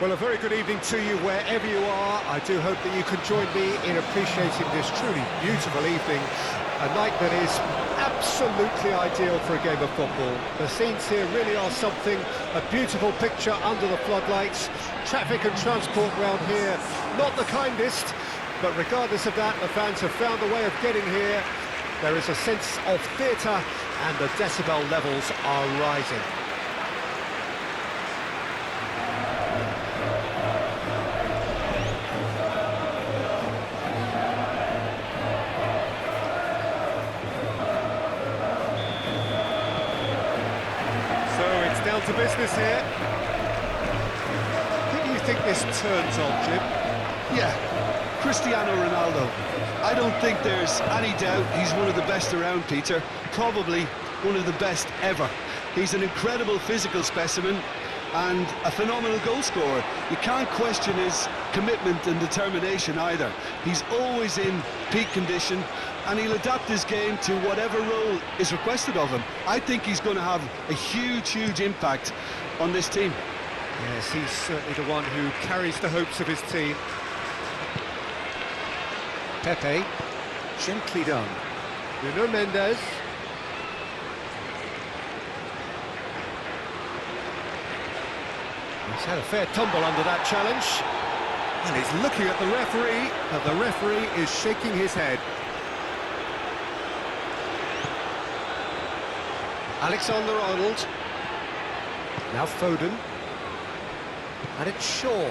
Well, a very good evening to you wherever you are. I do hope that you can join me in appreciating this truly beautiful evening. A night that is absolutely ideal for a game of football. The scenes here really are something, a beautiful picture under the floodlights. Traffic and transport round here, not the kindest, but regardless of that, the fans have found a way of getting here. There is a sense of theatre and the decibel levels are rising. Down to business here. Who do you think this turns on, Jim? Yeah, Cristiano Ronaldo. I don't think there's any doubt he's one of the best around, Peter. Probably one of the best ever. He's an incredible physical specimen and a phenomenal goal scorer. You can't question his commitment and determination either. He's always in peak condition and he'll adapt his game to whatever role is requested of him. I think he's going to have a huge impact on this team. Yes, he's certainly the one who carries the hopes of his team. Pepe, gently done. Nuno Mendes. He's had a fair tumble under that challenge. And he's looking at the referee, and the referee is shaking his head. Alexander-Arnold. Now Foden. And it's Shaw.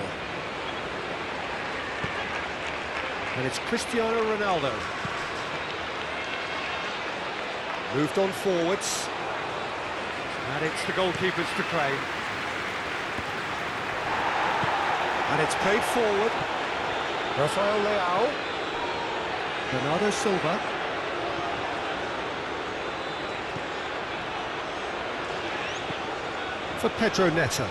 And it's Cristiano Ronaldo. Moved on forwards. And it's the goalkeepers to claim. And it's played forward. Rafael Leao. Bernardo Silva. For Pedro Neto.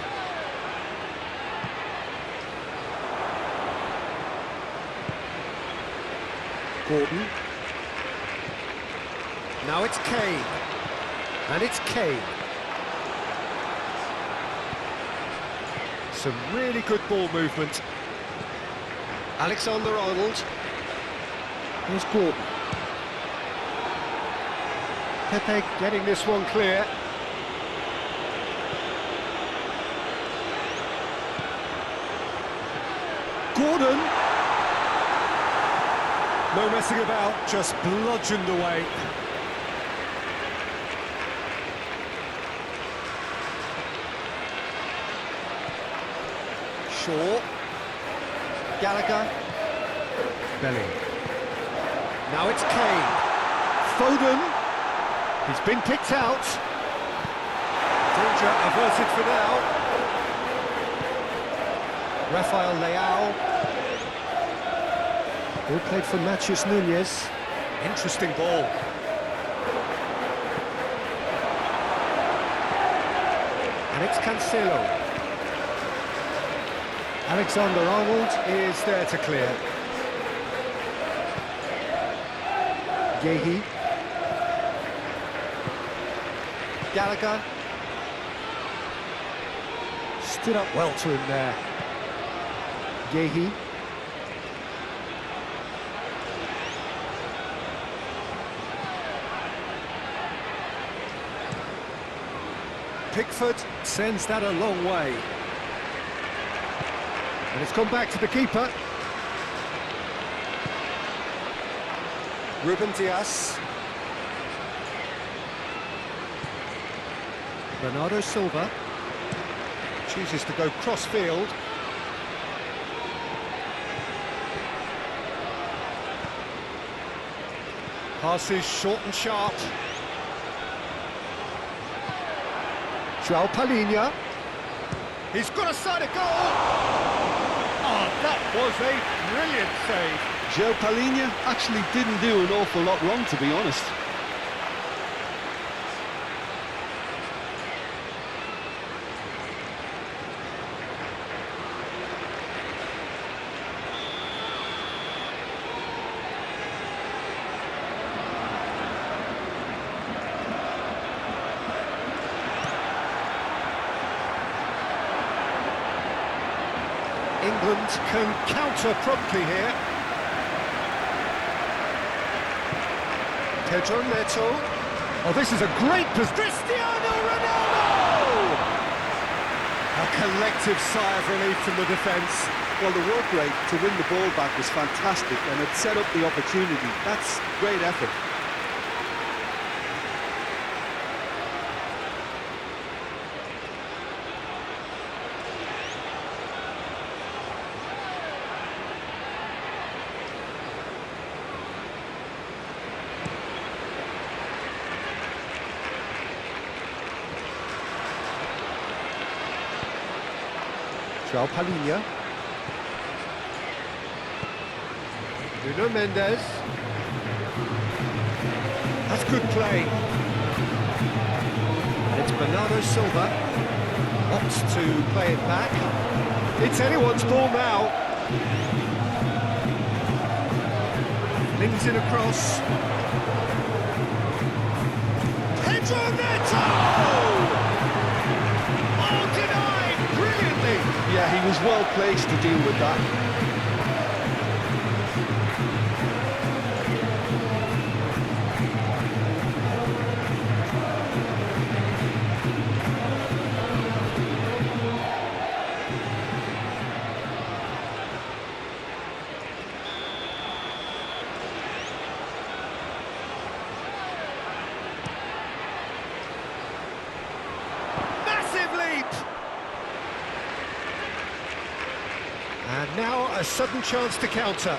Gordon. Now it's Kane. And it's Kane. Some really good ball movement. Alexander-Arnold. Here's Gordon. Pepe getting this one clear. Gordon! No messing about, just bludgeoned away. Shaw. Gallagher. Belly. Now it's Kane. Foden. He's been picked out. Danger averted for now. Rafael Leao. Ball played for Matheus Nunes. Interesting ball. And it's Cancelo. Alexander-Arnold is there to clear. Yehi. Gallagher. Stood up well to him there. Yehi. Pickford sends that a long way. And it's gone back to the keeper. Ruben Dias. Bernardo Silva. Chooses to go cross-field. Passes short and sharp. João Palhinha. He's got a side of goal. Oh, that was a brilliant save. João Palhinha actually didn't do an awful lot wrong, to be honest. England can counter promptly here. Pedro Neto. Oh, this is a great position. Cristiano Ronaldo! A collective sigh of relief from the defence. Well, the work rate to win the ball back was fantastic, and it set up the opportunity. That's great effort. João Palhinha. Nuno Mendes. That's good play. And it's Bernardo Silva. Opts to play it back. It's anyone's ball now. Flings it across. Pedro Neto! Oh, denied brilliantly! Yeah, he was well placed to deal with that. And now a sudden chance to counter.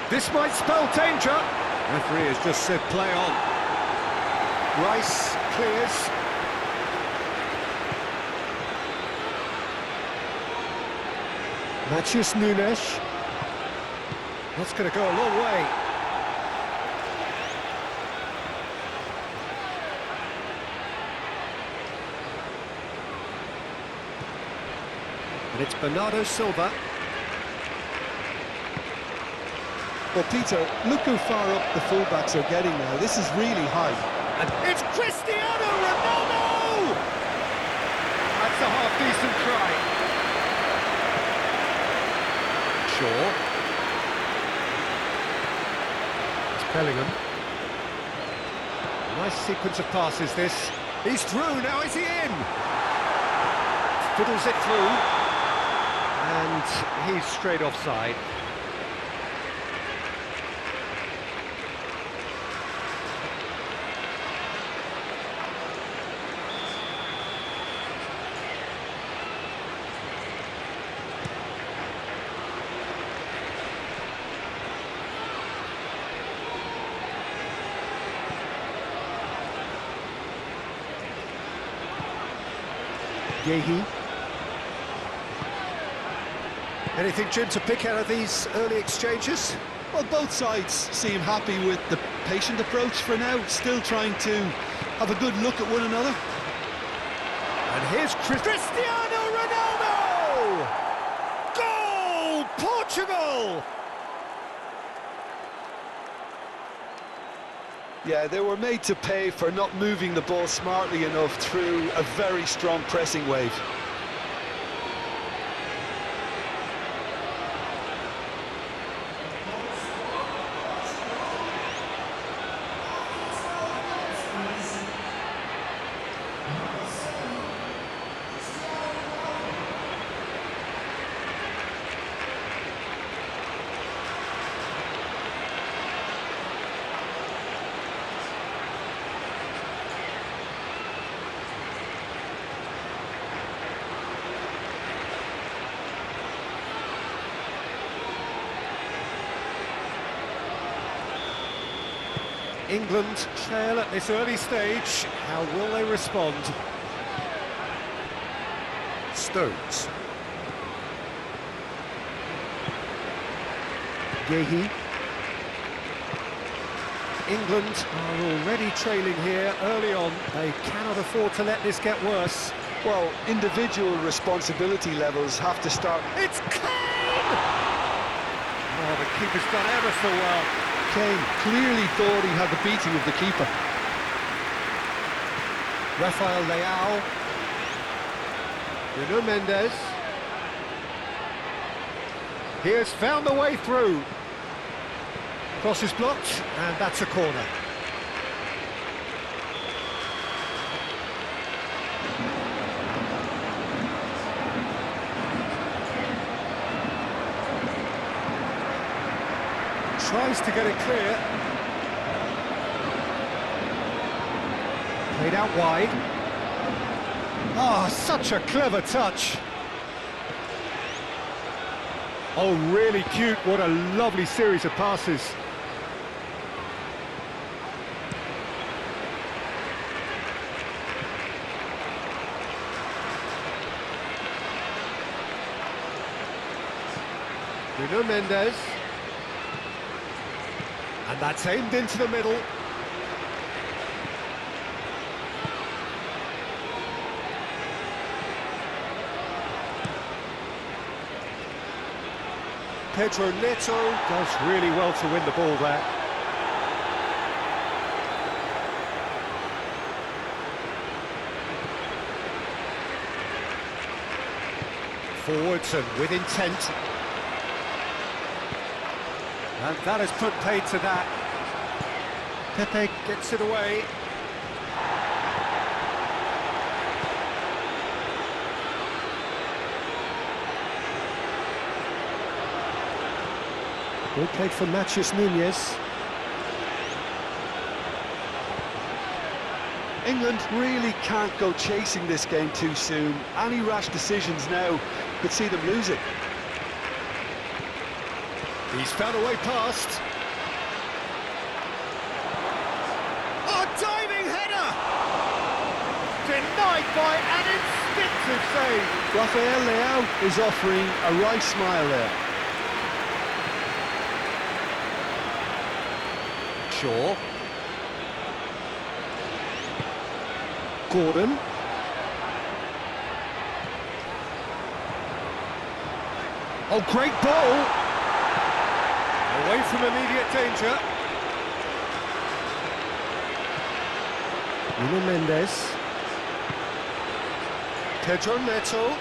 This might spell danger. Referee has just said play on. Rice clears. Matheus Nunes. That's going to go a long way. And it's Bernardo Silva. Well, Peter, look how far up the fullbacks are getting now. This is really high. And it's Cristiano Ronaldo! That's a half-decent try. Shaw. It's Bellingham. Nice sequence of passes, this. He's through, now is he in? Fiddles it through. And he's straight offside. Yehi. Anything, Jim, to pick out of these early exchanges? Well, both sides seem happy with the patient approach for now, still trying to have a good look at one another. And here's Cristiano Ronaldo! Goal! Portugal! Yeah, they were made to pay for not moving the ball smartly enough through a very strong pressing wave. England trail at this early stage. How will they respond? Stones. Yehi. England are already trailing here early on. They cannot afford to let this get worse. Well, individual responsibility levels have to start. It's Kane! Oh, the keeper's done ever so well. Kane clearly thought he had the beating of the keeper. Rafael Leao. Nuno Mendes. He has found the way through. Cross is blocked, and that's a corner. Tries to get it clear. Played out wide. Oh, such a clever touch. Oh, really cute. What a lovely series of passes. Nuno Mendes. And that's aimed into the middle. Pedro Neto does really well to win the ball there. Forwards and with intent. And that has put paid to that. Pepe gets it away. Well played for Matheus Nunes. England really can't go chasing this game too soon. Any rash decisions now could see them lose it. He's found a way past. Oh, diving header! Denied by an instinctive save. Rafael Leao is offering a wry smile there. Shaw. Gordon. Oh, great ball! Away from immediate danger. Nuno Mendes. Pedro Neto.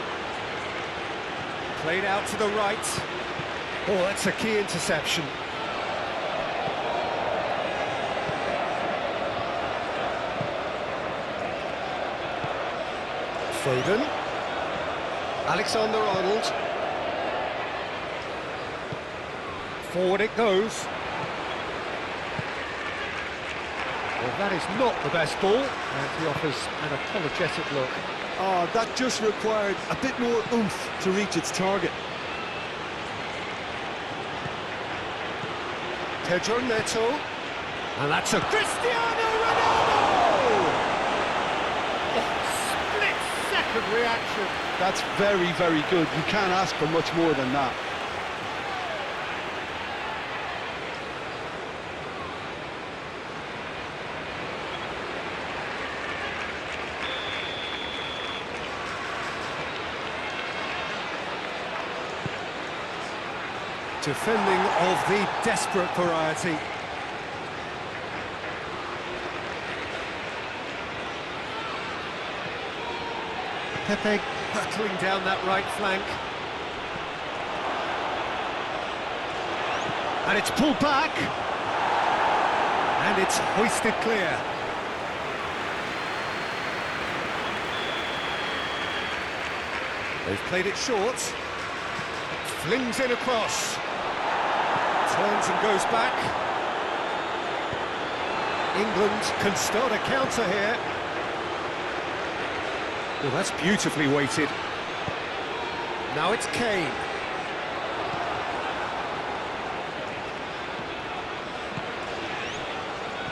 Played out to the right. Oh, that's a key interception. Foden. Alexander-Arnold. Forward it goes. Well, that is not the best ball, and he offers an apologetic look. Oh, that just required a bit more oomph to reach its target. Pedro Neto. And that's a Cristiano Ronaldo! Oh, split-second reaction. That's very, very good. You can't ask for much more than that. Defending of the desperate variety. Pepe hurtling down that right flank. And it's pulled back. And it's hoisted clear. They've played it short. Flings in across. Turns and goes back. England can start a counter here. Well, that's beautifully weighted. Now it's Kane.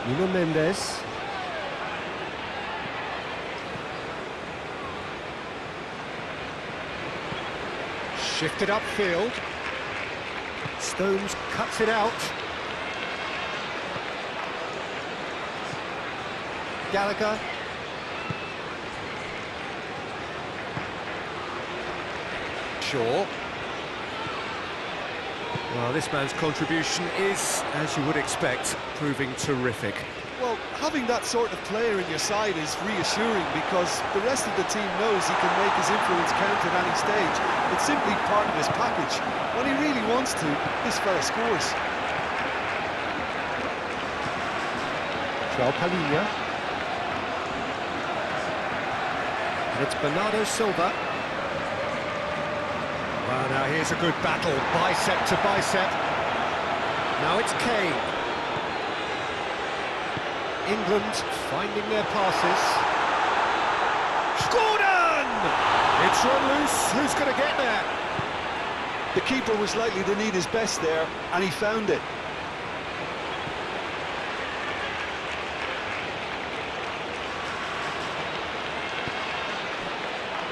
Nuno Mendes. Shifted upfield. Stones cuts it out. Gallagher. Shaw. Well, this man's contribution is, as you would expect, proving terrific. Well, having that sort of player in your side is reassuring because the rest of the team knows he can make his influence count at any stage. It's simply part of his package. When he really wants to, this fella scores. João Palhinha. And it's Bernardo Silva. Well, now here's a good battle, bicep to bicep. Now it's Kane. England finding their passes. Gordon! It's run loose, who's going to get there? The keeper was likely to need his best there, and he found it.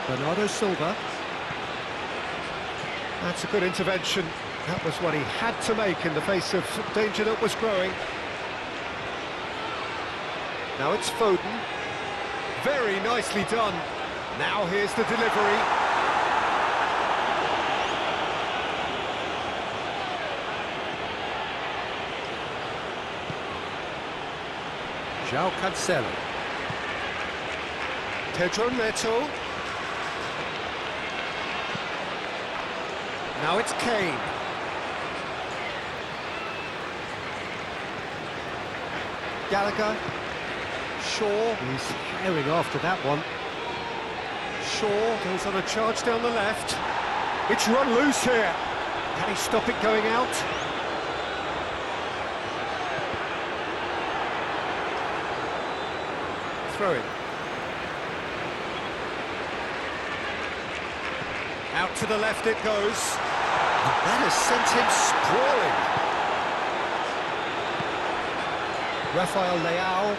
Bernardo Silva. That's a good intervention. That was what he had to make in the face of danger that was growing. Now it's Foden. Very nicely done. Now here's the delivery. João Cancelo. Pedro Neto. Now it's Kane. Gallagher. Shaw. He's herring after that one. Shaw goes on a charge down the left. It's run loose here. Can he stop it going out? Throw it. Out to the left it goes. That has sent him sprawling. Rafael Leao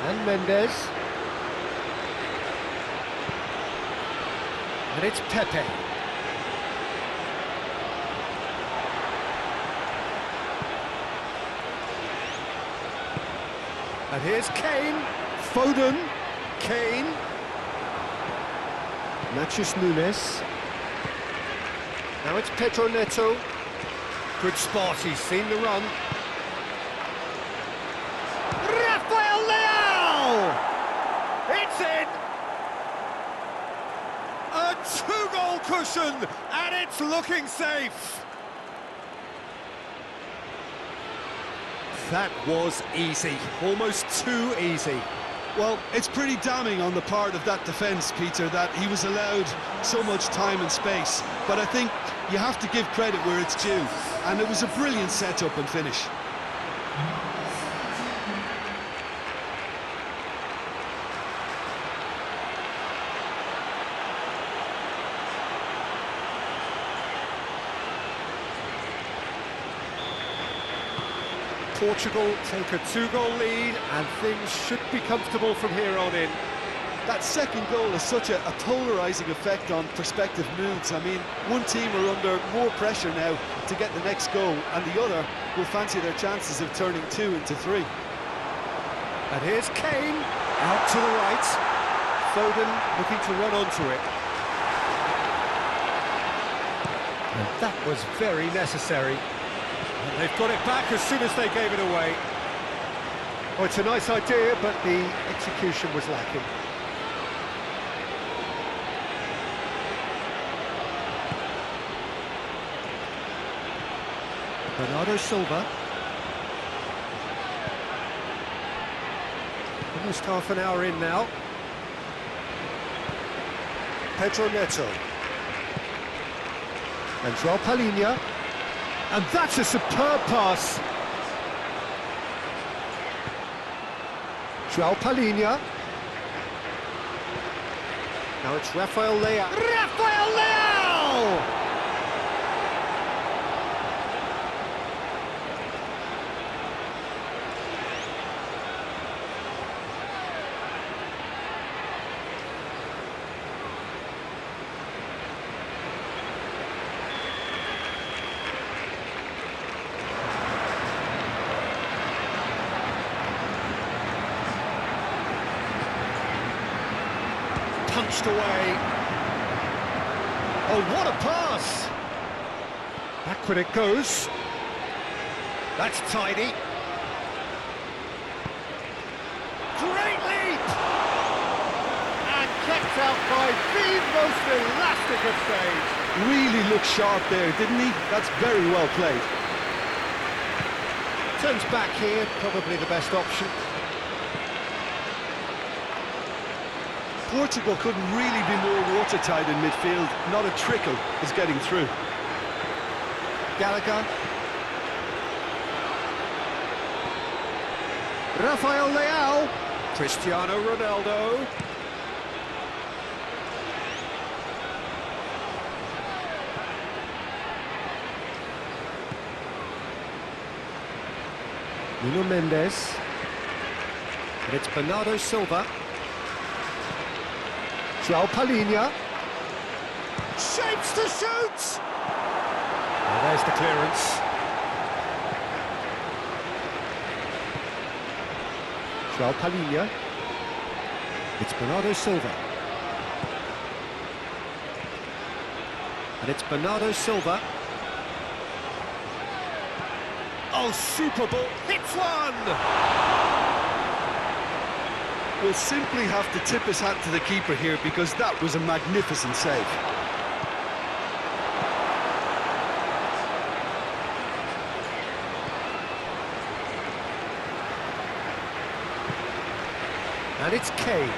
and Mendes. And it's Pepe. And here's Kane. Foden. Kane. Matheus Nunes. Now it's Pedro Neto. Good spot, he's seen the run. Rafael Leao! It's in! A two-goal cushion, and it's looking safe. That was easy, almost too easy. Well, it's pretty damning on the part of that defence, Peter, that he was allowed so much time and space. But I think you have to give credit where it's due. And it was a brilliant set-up and finish. Portugal take a two-goal lead, and things should be comfortable from here on in. That second goal has such a polarising effect on prospective moods. I mean, one team are under more pressure now to get the next goal, and the other will fancy their chances of turning 2 into 3. And here's Kane, out to the right. Foden looking to run onto it. And that was very necessary. And they've got it back as soon as they gave it away. Oh, it's a nice idea, but the execution was lacking. Bernardo Silva. Almost half an hour in now. Pedro Neto. And João Palhinha. And that's a superb pass. João Palhinha. Now it's Rafael Leao. Rafael Leao! Punched away. Oh, what a pass! Backward it goes. That's tidy. out by the most elastic of saves. Really looked sharp there, didn't he? That's very well played. Turns back here, probably the best option. Portugal couldn't really be more watertight in midfield. Not a trickle is getting through. Gallagher. Rafael Leao. Cristiano Ronaldo. Nuno Mendes. And it's Bernardo Silva. João Palhinha. Shapes to shoot! And there's the clearance. João Palhinha. It's Bernardo Silva. And it's Bernardo Silva. Oh, super ball, hits one! We'll simply have to tip his hat to the keeper here because that was a magnificent save. And it's Kane.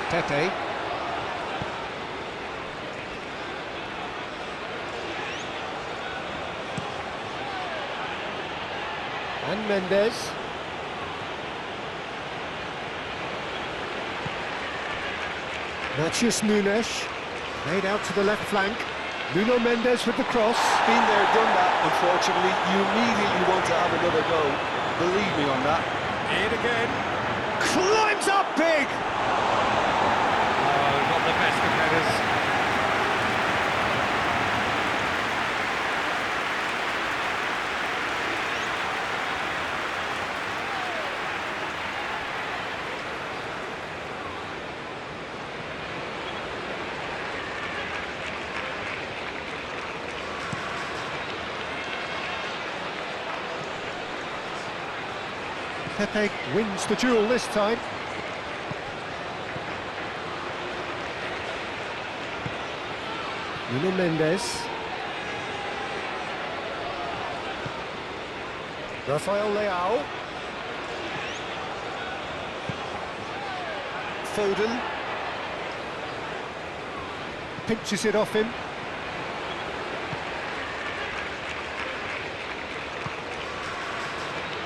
Pepe. And Mendes. Matheus Nunes. Played out to the left flank. Nuno Mendes with the cross. Been there, done that, unfortunately. You immediately want to have another go. Believe me on that. In again. Climbs up big! Oh, not the best of headers. Pepe wins the duel this time. Nuno Mendes. Rafael Leao. Foden. Pinches it off him.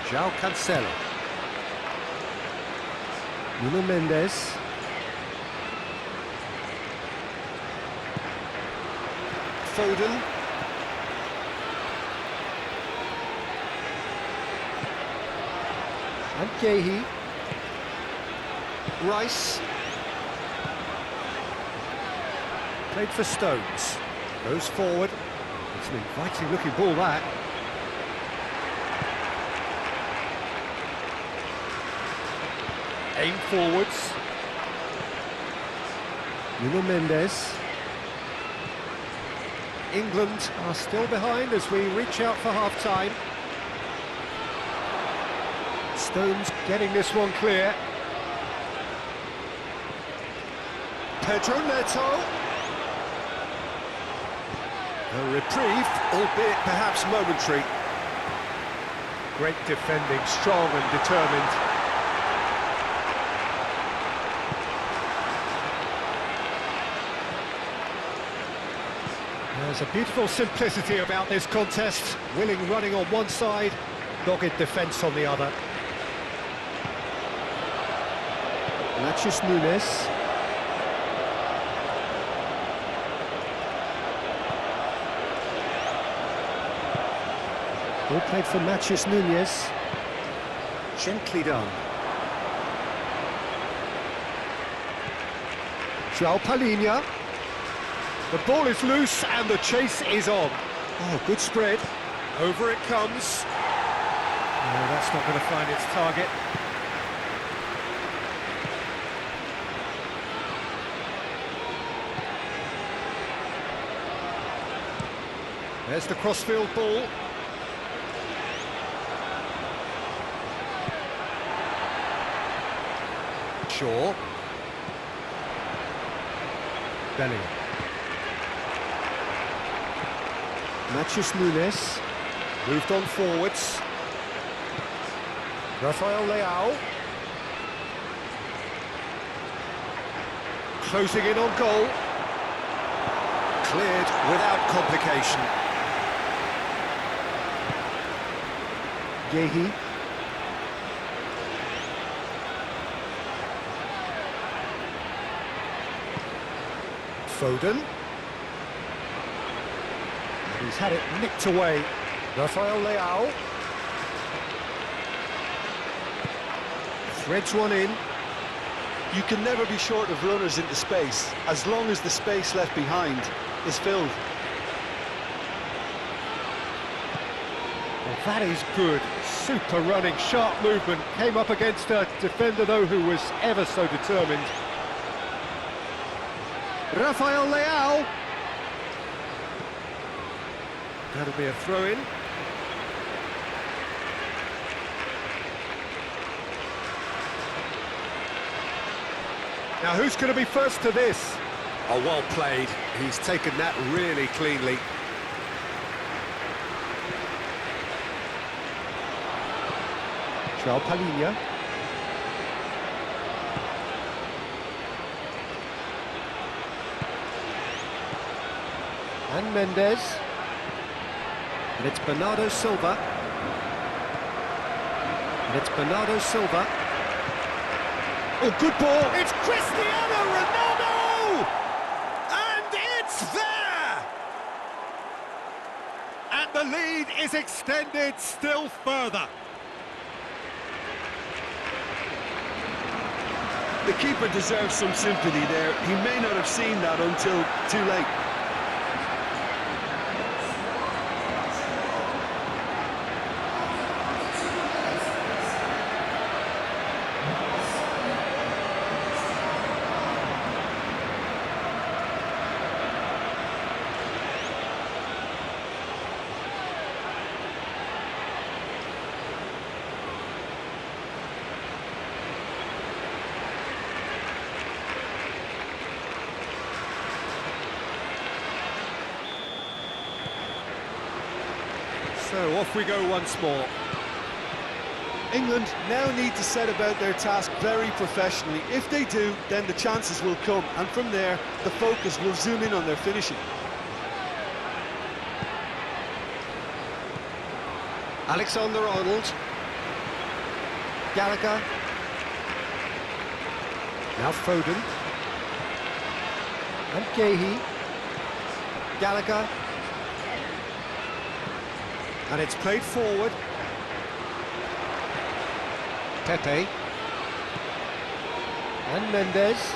João Cancelo. Nuno Mendes. Foden. And Gehi. Rice. Played for Stones. Goes forward. It's an inviting looking ball, that. Aim forwards. Nuno Mendes. England are still behind as we reach out for half-time. Stones getting this one clear. Pedro Neto. A reprieve, albeit perhaps momentary. Great defending, strong and determined. There's a beautiful simplicity about this contest. Willing running on one side, dogged defence on the other. Matheus Nunes. Ball played for Matheus Nunes. Gently done. João Palhinha. The ball is loose and the chase is on. Oh, good spread. Over it comes. No, that's not going to find its target. There's the crossfield ball. Shaw. Bellingham. Matthews Nunes. Moved on forwards. Rafael Leao. Closing in on goal. Cleared without complication. Yehi. Foden. And he's had it nicked away. Rafael Leao. Threads one in. You can never be short of runners into space, as long as the space left behind is filled. Well, that is good. Super running, sharp movement. Came up against a defender, though, who was ever so determined. Rafael Leao. That'll be a throw-in. Now, who's going to be first to this? Oh, well played. He's taken that really cleanly. João Palhinha. And Mendes. And it's Bernardo Silva. And it's Bernardo Silva. Oh, good ball. It's Cristiano Ronaldo! And it's there! And the lead is extended still further. The keeper deserves some sympathy there. He may not have seen that until too late. So off we go once more. England now need to set about their task very professionally. If they do, then the chances will come, and from there, the focus will zoom in on their finishing. Alexander-Arnold. Gallagher. Now Foden. And Yehi. Gallagher. And it's played forward. Pepe. And Mendes.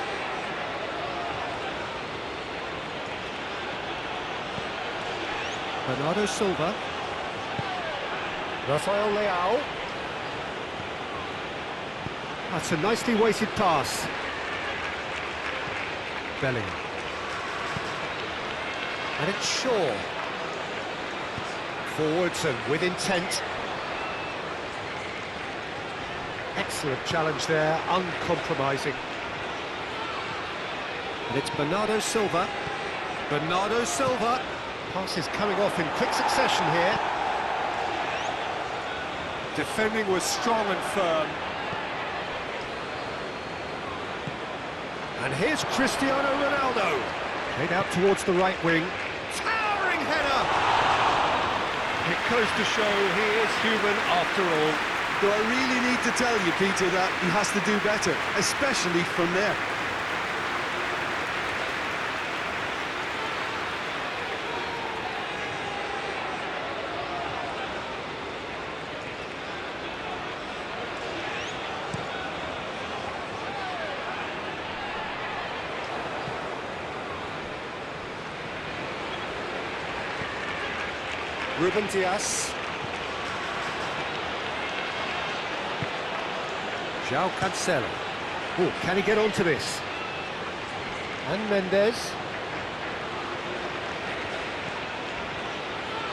Bernardo Silva. Rafael Leao. That's a nicely weighted pass. Bellingham. And it's Shaw. Forwards and with intent. Excellent challenge there, uncompromising. And it's Bernardo Silva. Bernardo Silva. Pass is coming off in quick succession here. Defending was strong and firm. And here's Cristiano Ronaldo. Played out towards the right wing. Towering header! It goes to show he is human after all. Do I really need to tell you, Peter, that he has to do better, especially from there? Ruben Dias. João Cancelo. Oh, can he get onto this? And Mendes.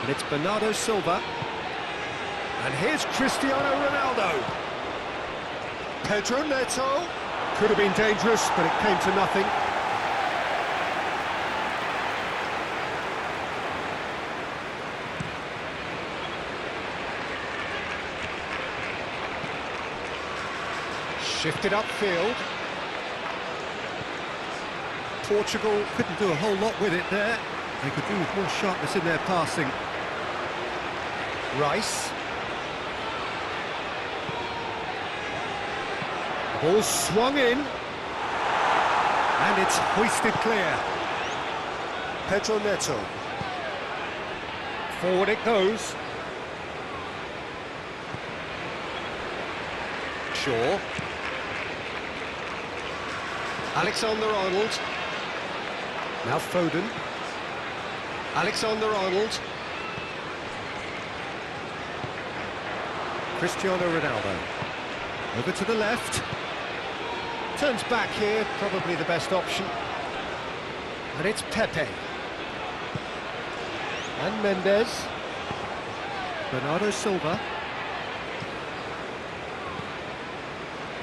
And it's Bernardo Silva. And here's Cristiano Ronaldo. Pedro Neto. Could have been dangerous, but it came to nothing. Shifted upfield. Portugal couldn't do a whole lot with it there. They could do with more sharpness in their passing. Rice. Ball swung in. And it's hoisted clear. Pedro Neto. Forward it goes. Shaw. Alexander-Arnold. Now Foden. Alexander-Arnold. Cristiano Ronaldo. Over to the left. Turns back here, probably the best option. And it's Pepe. And Mendes. Bernardo Silva.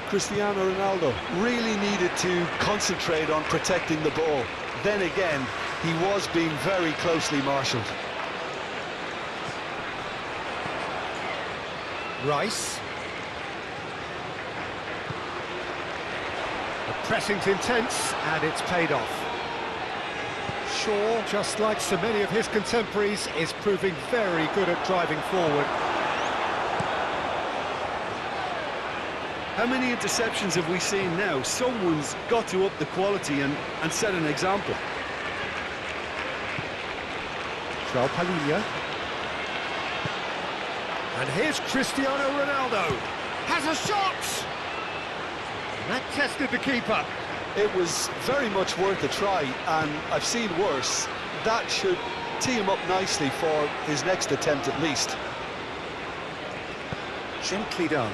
Cristiano Ronaldo really needed to concentrate on protecting the ball. Then again, he was being very closely marshalled. Rice. The pressing's intense, and it's paid off. Shaw, just like so many of his contemporaries, is proving very good at driving forward. How many interceptions have we seen now? Someone's got to up the quality and set an example. João Palhinha. And here's Cristiano Ronaldo. Has a shot! And that tested the keeper. It was very much worth a try, and I've seen worse. That should tee him up nicely for his next attempt at least. Gently done.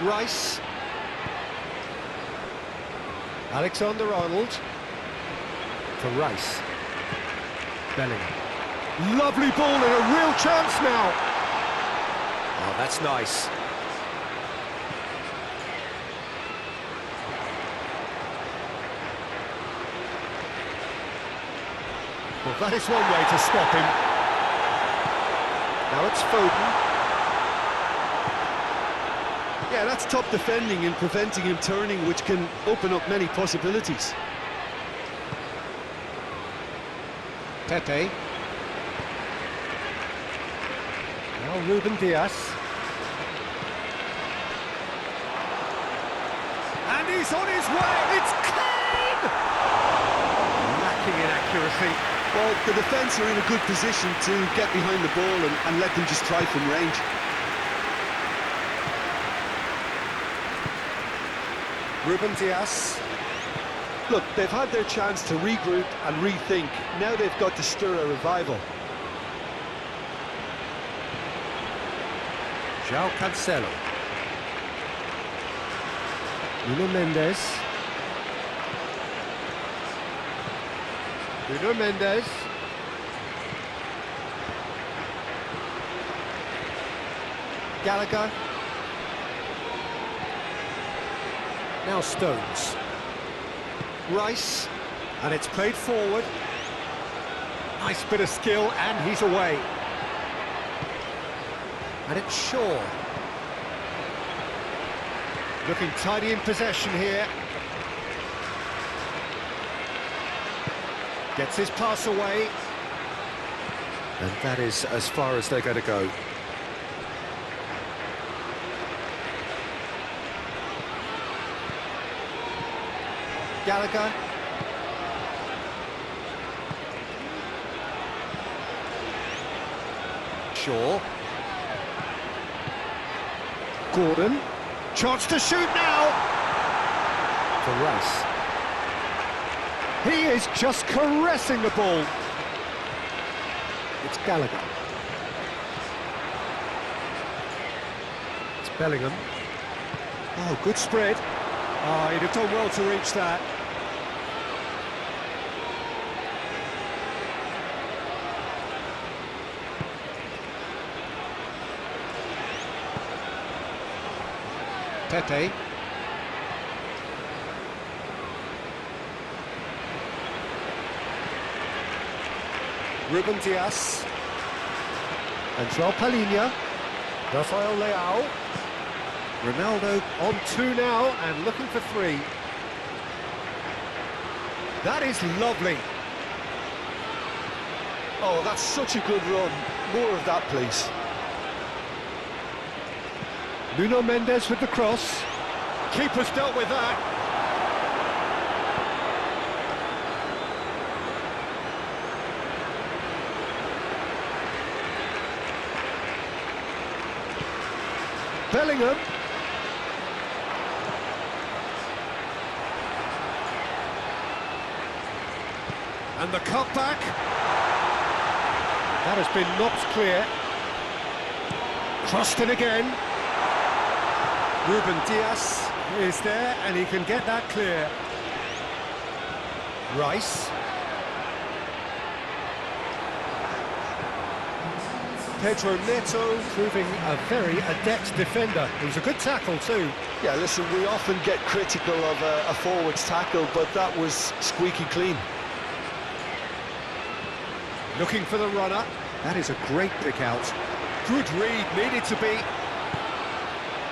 Rice. Alexander-Arnold. For Rice. Bellingham. Lovely ball and a real chance now. Oh, that's nice. Well, that is one way to stop him. Now it's Foden. Yeah, that's top defending and preventing him turning, which can open up many possibilities. Pepe. Now Ruben Diaz. And he's on his way! It's clean! Lacking in accuracy. Well, the defence are in a good position to get behind the ball and let them just try from range. Ruben Diaz. Look, they've had their chance to regroup and rethink. Now they've got to stir a revival. João Cancelo. Nuno Mendes. Nuno Mendes. Gallagher. Now Stones. Rice. And it's played forward. Nice bit of skill, and he's away. And it's Shaw. Looking tidy in possession here. Gets his pass away. And that is as far as they're going to go. Gallagher. Shaw. Gordon. Chance to shoot now. For Rice. He is just caressing the ball. It's Gallagher. It's Bellingham. Oh, good spread. Oh, he'd have done well to reach that. Pepe. Ruben Dias. And João Palhinha. Rafael Leao. Ronaldo on 2 now and looking for 3. That is lovely. Oh, that's such a good run. More of that, please. Nuno Mendes with the cross. Keeper's dealt with that. Bellingham. And the cutback. That has been knocked clear. Crossed in again. Ruben Dias is there and he can get that clear. Rice. Pedro Neto proving a very adept defender. It was a good tackle too. Yeah, listen, we often get critical of a forward's tackle, but that was squeaky clean. Looking for the runner. That is a great pick out. Good read, needed to be.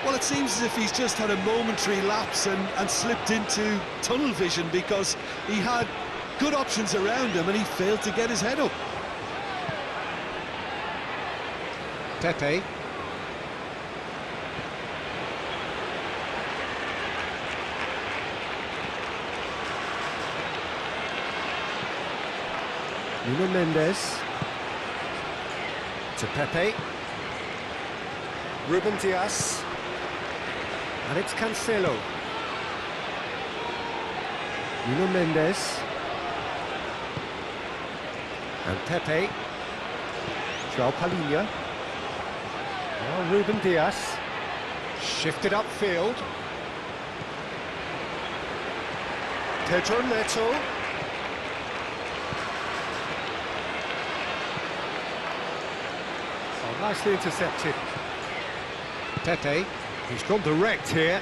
Well, it seems as if he's just had a momentary lapse and slipped into tunnel vision because he had good options around him and he failed to get his head up. Pepe. Nuno Mendes. To Pepe. Ruben Dias. And it's Cancelo. Nuno Mendes. And Pepe. João Palhinha. Now Ruben Dias. Shifted upfield. Pedro Neto. Oh, nicely intercepted. Pepe. He's gone direct here.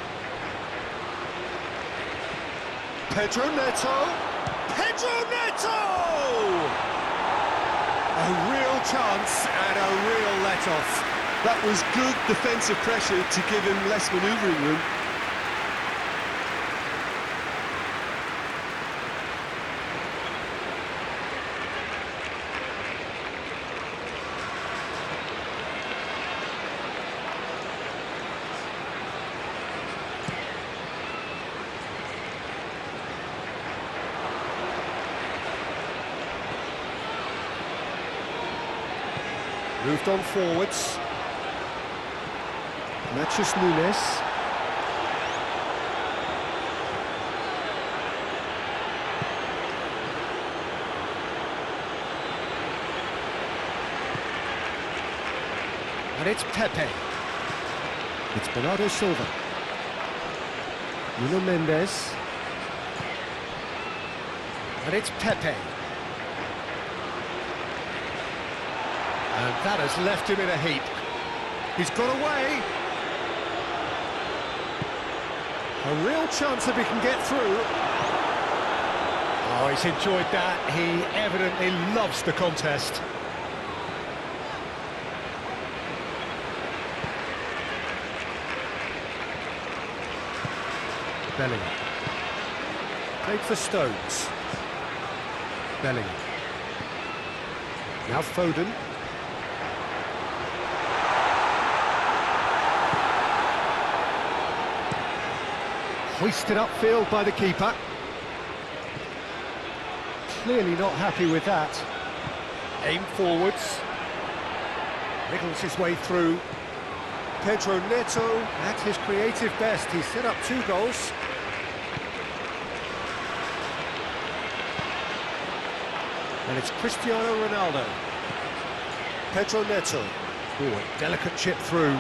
Pedro Neto. Pedro Neto! A real chance and a real let-off. That was good defensive pressure to give him less manoeuvring room. Moved on forwards. Matches Nunes. And it's Pepe. It's Bernardo Silva. Nuno Mendes. And it's Pepe. And that has left him in a heap. He's got away. A real chance if he can get through. Oh, he's enjoyed that. He evidently loves the contest. Bellingham. Played for Stones. Bellingham. Now Foden. Hoisted upfield by the keeper. Clearly not happy with that. Aim forwards. Wriggles his way through. Pedro Neto at his creative best. He set up 2 goals. And it's Cristiano Ronaldo. Pedro Neto. Oh, a delicate chip through.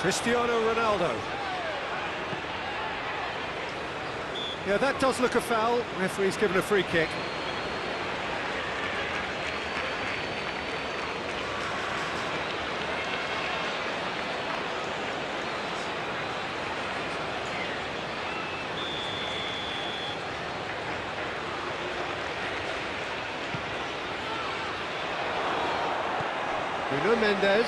Cristiano Ronaldo. Yeah, that does look a foul. Referee's given a free kick. Nuno Mendes.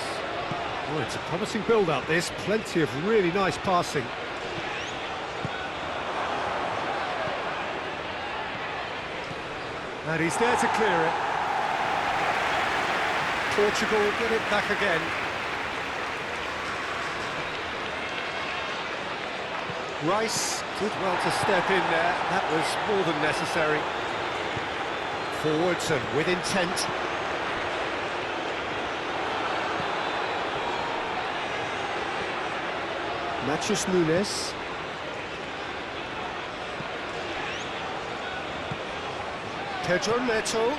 Oh, it's a promising build-up, this. Plenty of really nice passing. And he's there to clear it. Portugal get it back again. Rice did well to step in there. That was more than necessary. Forwards and with intent. Matheus Nunes. Pedro Neto.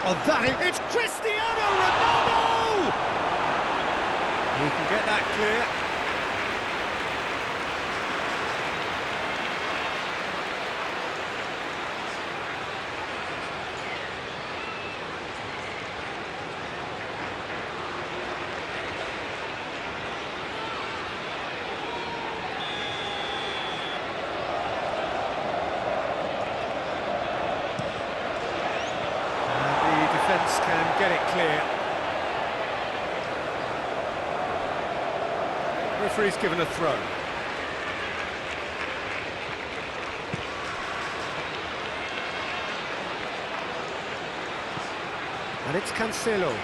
Oh, it's Cristiano Ronaldo! He can get that clear. Can get it clear. Referee's given a throw. And it's Cancelo.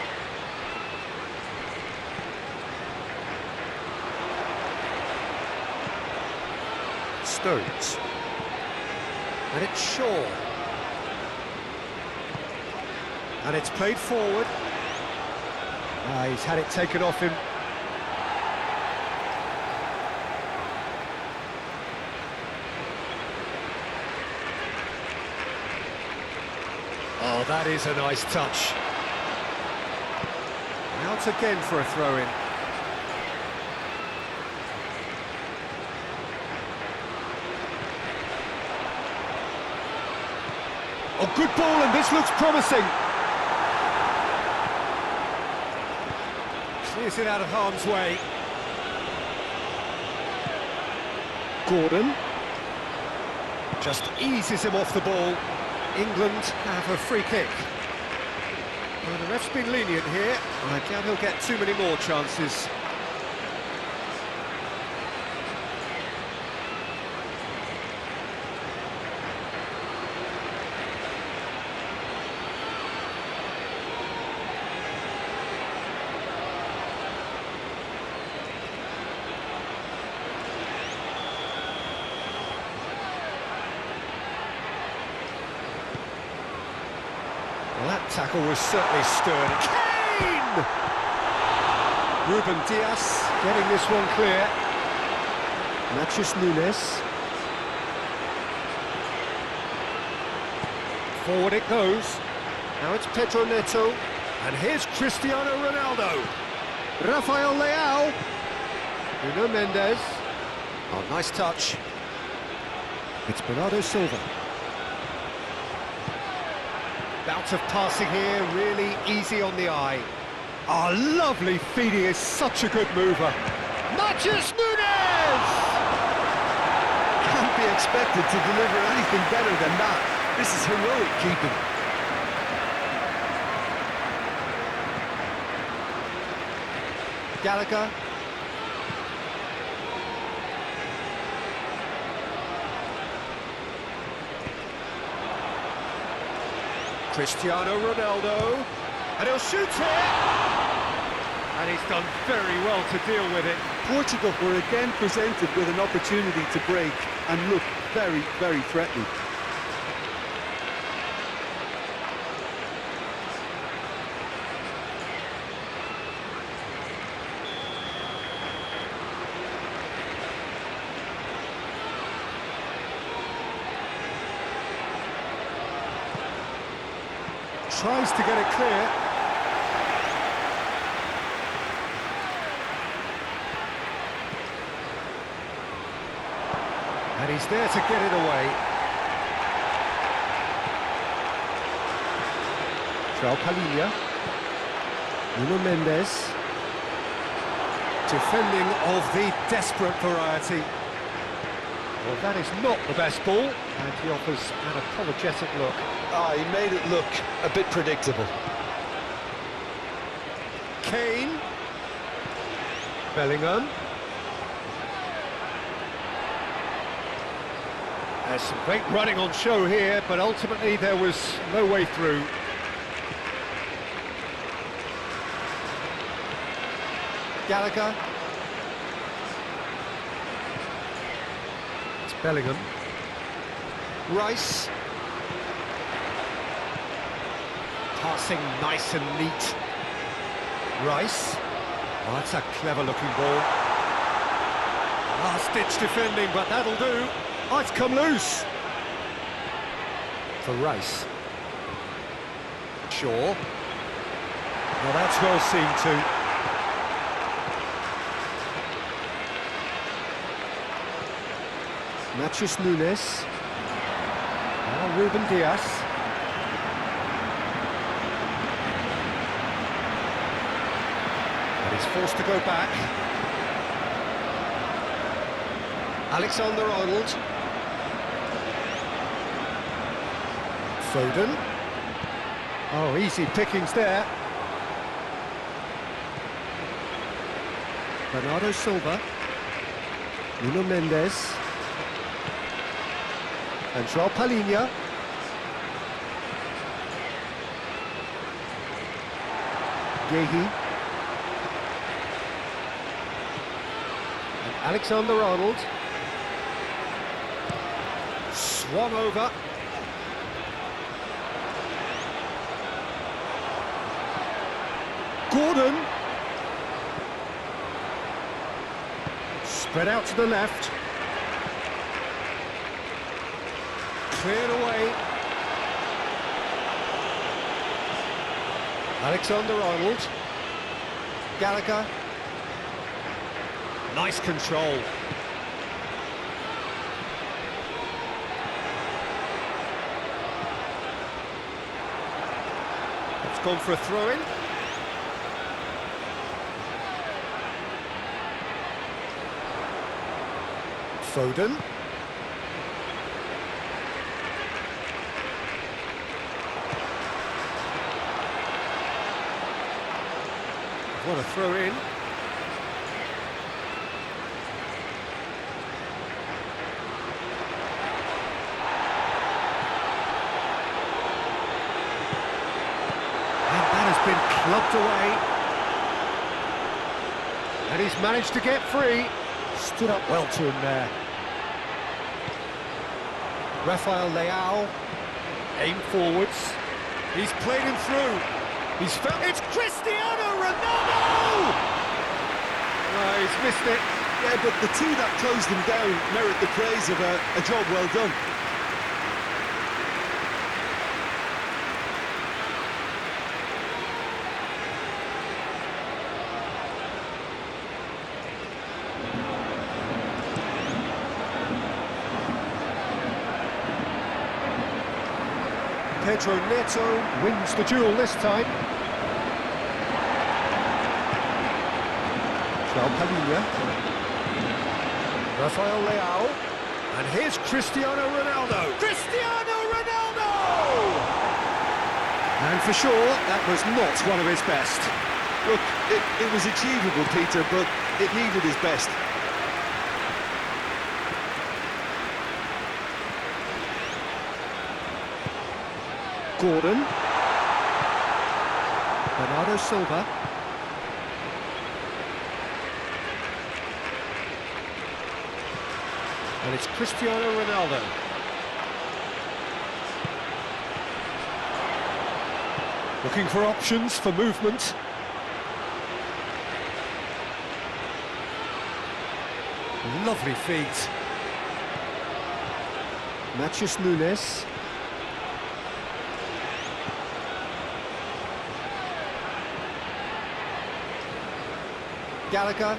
Stones. And it's Shaw. And it's played forward. He's had it taken off him. Oh, that is a nice touch. Out again for a throw-in. Oh, good ball, and this looks promising. Clears it out of harm's way. Gordon just eases him off the ball. England have a free kick. Well, the ref's been lenient here. I doubt he'll get too many more chances. Well, that tackle was certainly stern. Kane! Ruben Dias getting this one clear. Matheus Nunes. Forward it goes. Now it's Pedro Neto. And here's Cristiano Ronaldo. Rafael Leao. Nuno Mendes. Oh, nice touch. It's Bernardo Silva. Bout of passing here, really easy on the eye. Oh, lovely feed, he is such a good mover. Matheus Nunes! Can't be expected to deliver anything better than that. This is heroic keeping. Gallagher. Cristiano Ronaldo, and he'll shoot here, and he's done very well to deal with it. Portugal were again presented with an opportunity to break and look very, very threatening. Tries to get it clear. And And he's there to get it away. João Palhinha. Nuno Mendes. Defending of the desperate variety. Well, that is not the best ball, and he offers an apologetic look. Ah, he made it look a bit predictable. Kane. Bellingham. There's some great running on show here, but ultimately there was no way through. Gallagher. It's Bellingham. Rice. Passing nice and neat. Rice. Oh, that's a clever-looking ball. Last-ditch defending, but that'll do. Oh, it's come loose. For Rice. Shaw. Well, that's well seen too. Matheus Nunes. Now Ruben Dias. And he's forced to go back. Alexander-Arnold. Foden. Oh, easy pickings there. Bernardo Silva. Nuno Mendes. And João Palhinha. Gehi. And Alexander-Arnold. Swung over. Gordon. Spread out to the left. Cleared away. Alexander-Arnold. Gallagher. Nice control. It's gone for a throw-in. Foden. What a throw in. And that has been clubbed away. And he's managed to get free. Stood up well to him there. Rafael Leao. Aim forwards. He's played him through. He's felt. It's Cristiano Ronaldo! Oh, he's missed it. Yeah, but the two that closed him down merit the praise of a job well done. Pedro Neto wins the duel this time. João Palhinha. Rafael Leao. And here's Cristiano Ronaldo. Cristiano Ronaldo! And for sure, that was not one of his best. Look, it was achievable, Peter, but it needed his best. Gordon. Bernardo Silva. And it's Cristiano Ronaldo. Looking for options for movement. Lovely feet. Matheus Nunes. Gallagher.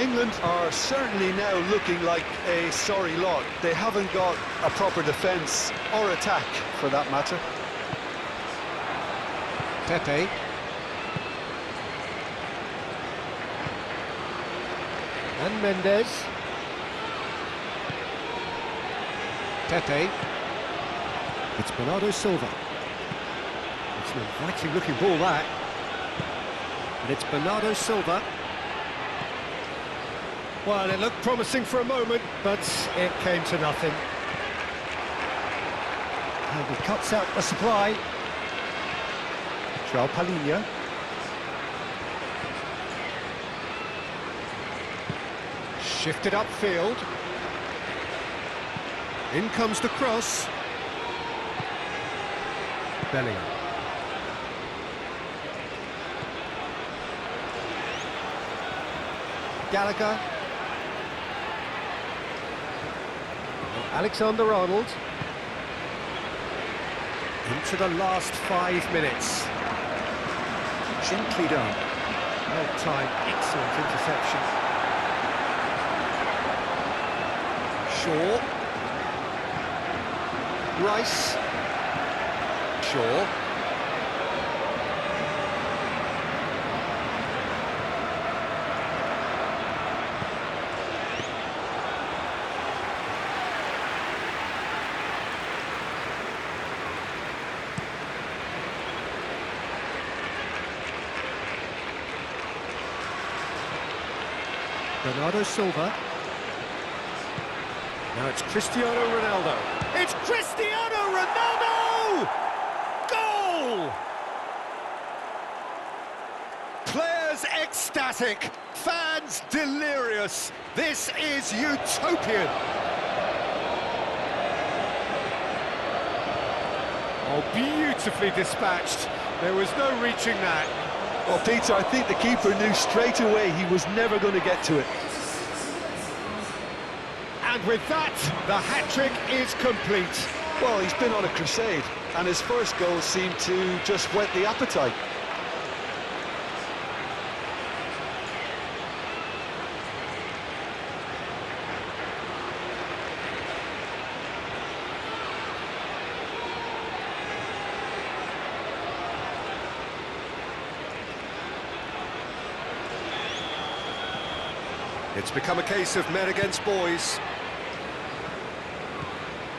England are certainly now looking like a sorry lot. They haven't got a proper defence or attack, for that matter. Pepe. And Mendes. Pepe. It's Bernardo Silva. It's an inviting looking ball, that. And it's Bernardo Silva. Well, it looked promising for a moment, but it came to nothing. And he cuts out the supply. João Palhinha. Shifted upfield. In comes the cross. Bellingham. Gallagher. Alexander-Arnold. Into the last 5 minutes. Gently done. Well timed, excellent interception. Shaw. Rice. Shaw. Bernardo Silva. Now it's Cristiano Ronaldo. It's Cristiano Ronaldo! Goal! Players ecstatic, fans delirious. This is utopian. Oh, beautifully dispatched. There was no reaching that. Well, Peter, I think the keeper knew straight away he was never going to get to it. And with that, the hat-trick is complete. Well, he's been on a crusade, and his first goal seemed to just whet the appetite. It's become a case of men against boys.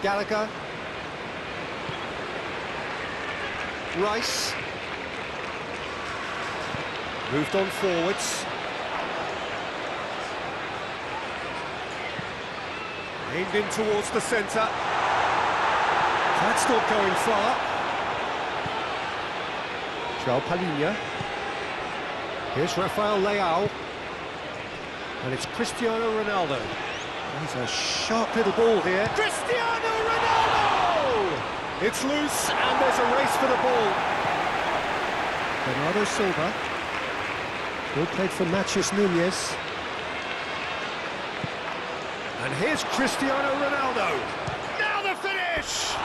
Gallagher. Rice. Moved on forwards. Aimed in towards the centre. That's not going far. João Palhinha. Here's Rafael Leao. And it's Cristiano Ronaldo. He's a sharp little ball here. Cristiano Ronaldo! It's loose and there's a race for the ball. Bernardo Silva. Ball played for Matheus Nunes. And here's Cristiano Ronaldo. Now the finish!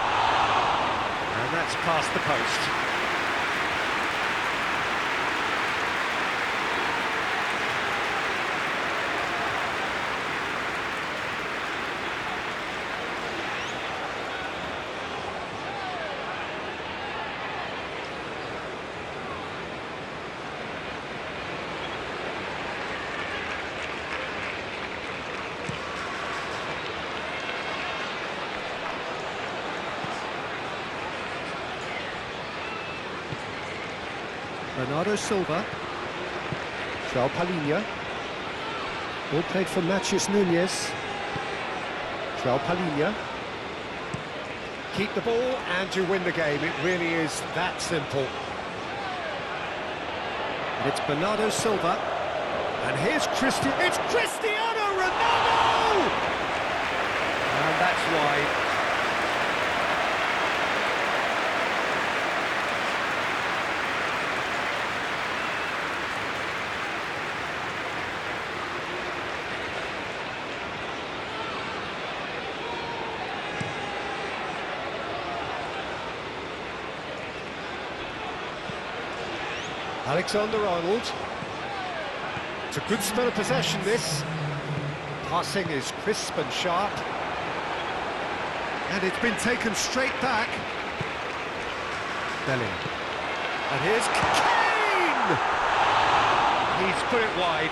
And that's past the post. Bernardo Silva. João Palhinha. Ball played for Matheus Nunes. João Palhinha. Keep the ball and you win the game. It really is that simple. And it's Bernardo Silva. And here's Cristiano. It's Cristiano Ronaldo! And that's why. Alexander-Arnold. It's a good spell of possession, this. Passing is crisp and sharp. And it's been taken straight back. Bellingham. And here's Kane! He's put it wide.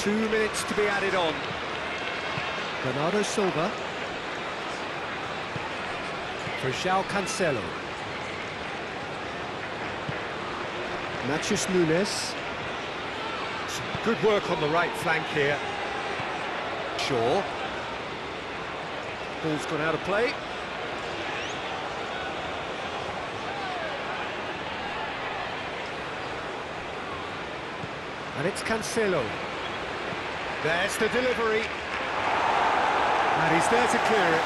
Two minutes to be added on. Bernardo Silva. For João Cancelo. Matheus Nunes. Some good work on the right flank here. Shaw. Ball's gone out of play. And it's Cancelo. There's the delivery. And he's there to clear it.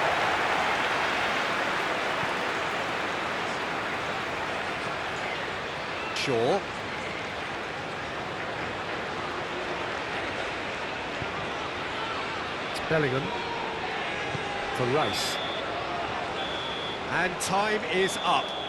Shaw. It's Bellingham. For Rice. And time is up.